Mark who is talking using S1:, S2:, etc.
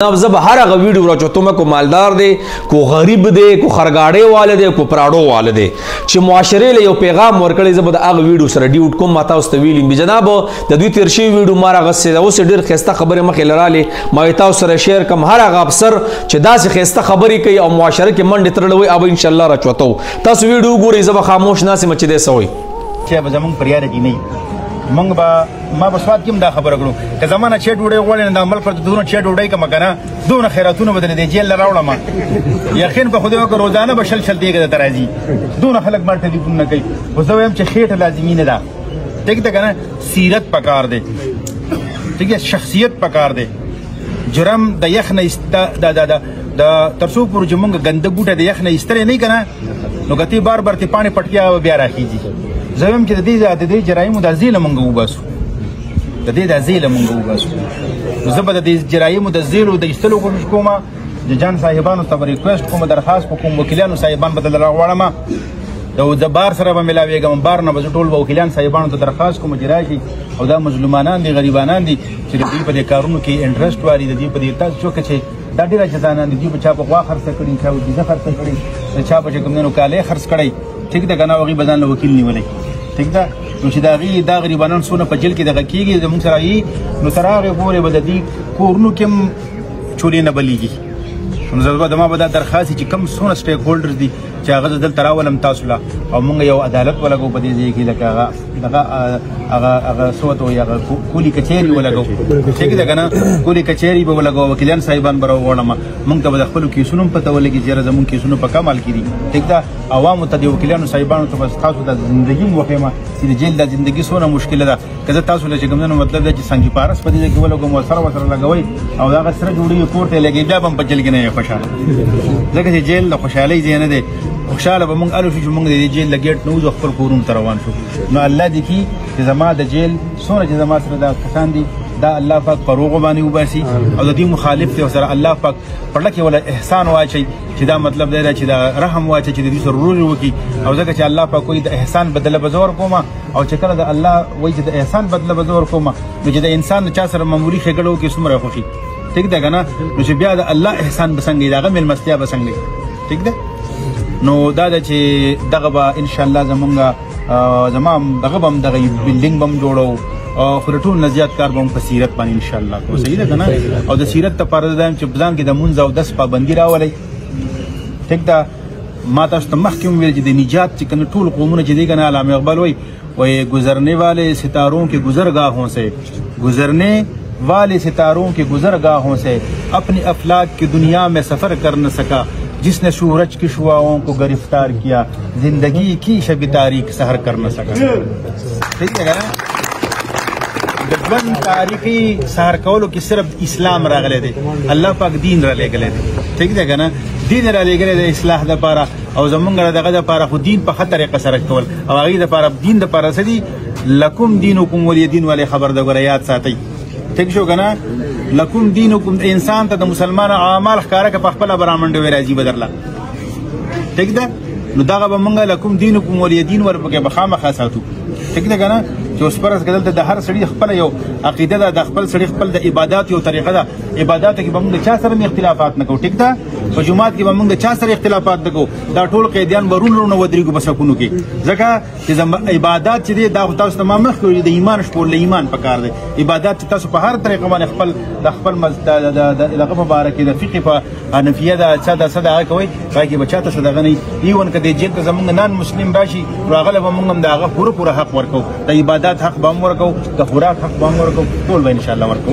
S1: जब हर अगर वीडियो राचो तुम्हें को मालदार दे को गरीब दे को खरगाड़े वाले दे को प्राड़ो वाले दे चे मुआशरे ले यो पैगाम वर्कड़े जब अगर वीडियो सर ड्यूट को माता उस तवीली भी जनाब दद्वी तिरशी वीडियो मारा गस्से उस डर खस्ता खबर में खेल रहा ले मायता उस शेयर कम हर अगर अफसर चदा से खस्ता खबरी कई और मुआशरे के मन डितर हुए अब इंशाल्लाह रचवतो तस वीडियो गोरी जब खामोश ना से मच दे सोई
S2: चे बजमंग परियार जी नहीं मंग बा मा बसवात किम दा खबर करू के जमाना छेट उड़े वाले ना अमल पर दोनों छेट उड़े का मकाना दोनों खैरातून बदले दे जेल लरावड़ा मा यकीन पे खुदा को रोजाना बशल चल दिए के तराजी दोनों खलक मार टेलीफोन न कई उसदो हम छेट लाजिमी ने दा ठीक है ना सीरत पकार दे ठीक है शख्सियत पकार दे जुर्म द यखन इस्ता दा दा दा तरसुपुर जमंग गंदबूटा द यखन इस्तरे नहीं कना नो गति बार बार ते पानी पटकिया बिया राखी जी زویم چې د دې جرایم د ذیل منغو وباسو د دې د ذیل منغو وباسو زبر د جرایم د ذیل د استلو کومه د جان صاحبانو ته ریکوست کوم درخواست کوم وکیلانو صاحبان بدل راوړم د بار سره به ملاویږم بار نه به ټول وکیلان صاحبانو ته درخواست کوم جراشي او دا مظلومانان دي غریبانان دي چې د دې په کارونو کې انټرست واري د دې په تاسو چوک چې دا ډیره جزانان دي په چا په غوا خرڅ کړي چا په ځخر خرڅ کړي چا په کومنو کاله خرڅ کړي ٹھیک ده کنه وغي بدن له وکیل نیولې ٹھیک ده نو چې دا غریبانان سونه په جیل کې دغه کیږي د موږ سره یې نو سراغه پورې بددي کورونو کې چولې نه بلیږي نو زما دما به درخواست چې کم سونه سټیک هولډرز دي چې هغه دل تراولم تاسو لا او موږ یو عدالت ولګو په دې ځای کې لکه هغه صوت او هغه کولی کچېری ولګو ٹھیک ده کنه کولی کچېری به ولګو وکیلان صاحبان برو غوړم موږ ته د خپل کیسونو پته ولګي چې زمون کیسونو په کمال کړي ٹھیک ده عوام ته د وکیلانو صاحبانو ته بس تاسو د ژوندۍ مخه چې د جیل د ژوندۍ سونه مشکله ده کله تاسو له کومنو مطلب ده چې څنګه پارس په دې کې ولګو مو سره لګوي او دا سره جوړي پورته لګي بیا هم په جیل کې نه خوشاله ځکه چې جیل د خوشحالي ځای نه دی خوشاله به موږ الو چې موږ د جیل لګیټ نو ځو خپل کورون ته روان شو نو الله دې کی چې زما د جیل سونه چې زما سره دا کسان دي دا الله پاک پروغ باندې وباسي او د دې مخالف ته سره الله پاک پړلکه ولا احسان واچي چې دا مطلب دی چې دا رحم واچي چې دې سره روز وکي او ځکه چې الله پاک کوئی د احسان بدله بزور کوما او چې کله د الله وایي چې د احسان بدله بزور کوما نو چې د انسان چا سره معمولی خګړو کې سمره خوشي ٹھیک ده کنه نو چې بیا د الله احسان بسنګي دا غمل مستیا بسنګي ٹھیک ده نو دا چې دغه به ان شاء الله زمونږ زمام دغه بم دغه بلډینګ بم جوړو او خرټون نزيات کار بم په سیرت باندې ان شاء الله کو صحیح ده کنه او د سیرت ته پردایم چې بزان کې د مونږ او 10 پابندي راولي ٹھیک ده ما تاسو ته مخکوم ویل چې د نجات چې کنه ټول قومونه چې دی کنه علامه اقبال وای گزرنے والے ستاروں کے گزرگاہوں سے گزرنے والے ستاروں کے گزرگاہوں سے اپنی افلاک کی دنیا میں سفر کر نہ سکا جس نے سورج کی شعاعوں کو گرفتار کیا زندگی کی شب تاریخ سحر کر نہ سکا ٹھیک ہے دبن تاریخی سحر کولو کی صرف اسلام راغلے دے اللہ پاک دین را لے گلے دے ٹھیک ہے نا دین را لے گلے دے اصلاح دا پارا او زمونږ دغه د پاره خو دین په خطر قصر کول او هغه د پاره دین د پاره سدي لکم دینکم ولی دین ولی خبر د غریات ساتي ٹھیک شو کنه لکم دینکم انسان ته د مسلمان اعمال ښکارا که په خپل برامنډ وی راځي بدرلا ٹھیک ده نو دغه به مونږ لکم دینکم ولی دین ور په بخامه خاصاتو ټیک ده کنه چې اوس پرس کدل د هر سړي خپل یو عقیده ده د خپل سړي خپل د عبادت یو طریقه ده عبادت کې به موږ چا سره اختلافات نه کوو ټیک ده په جمعات کې به موږ چا سره اختلافات نه کوو دا ټول قیدیان ورونو ودرېږو په سکونو کې ځکه چې عبادت چې دی دا تاسو ته مخ کوي د ایمان شپول ایمان پکار دی عبادت تاسو په هر طریقه باندې خپل د خپل دغه مبارک د فقه په حنفیه دا صدا کوي راکې بچاته صدقه نه ایون کده جیل ته زمونږ نان مسلم راشي راغله به موږ هم دا هغه پوره حق ورکو د عبادت حق به هم ورکو د خوراک حق به هم ورکو ټول به ان شاء الله ورکو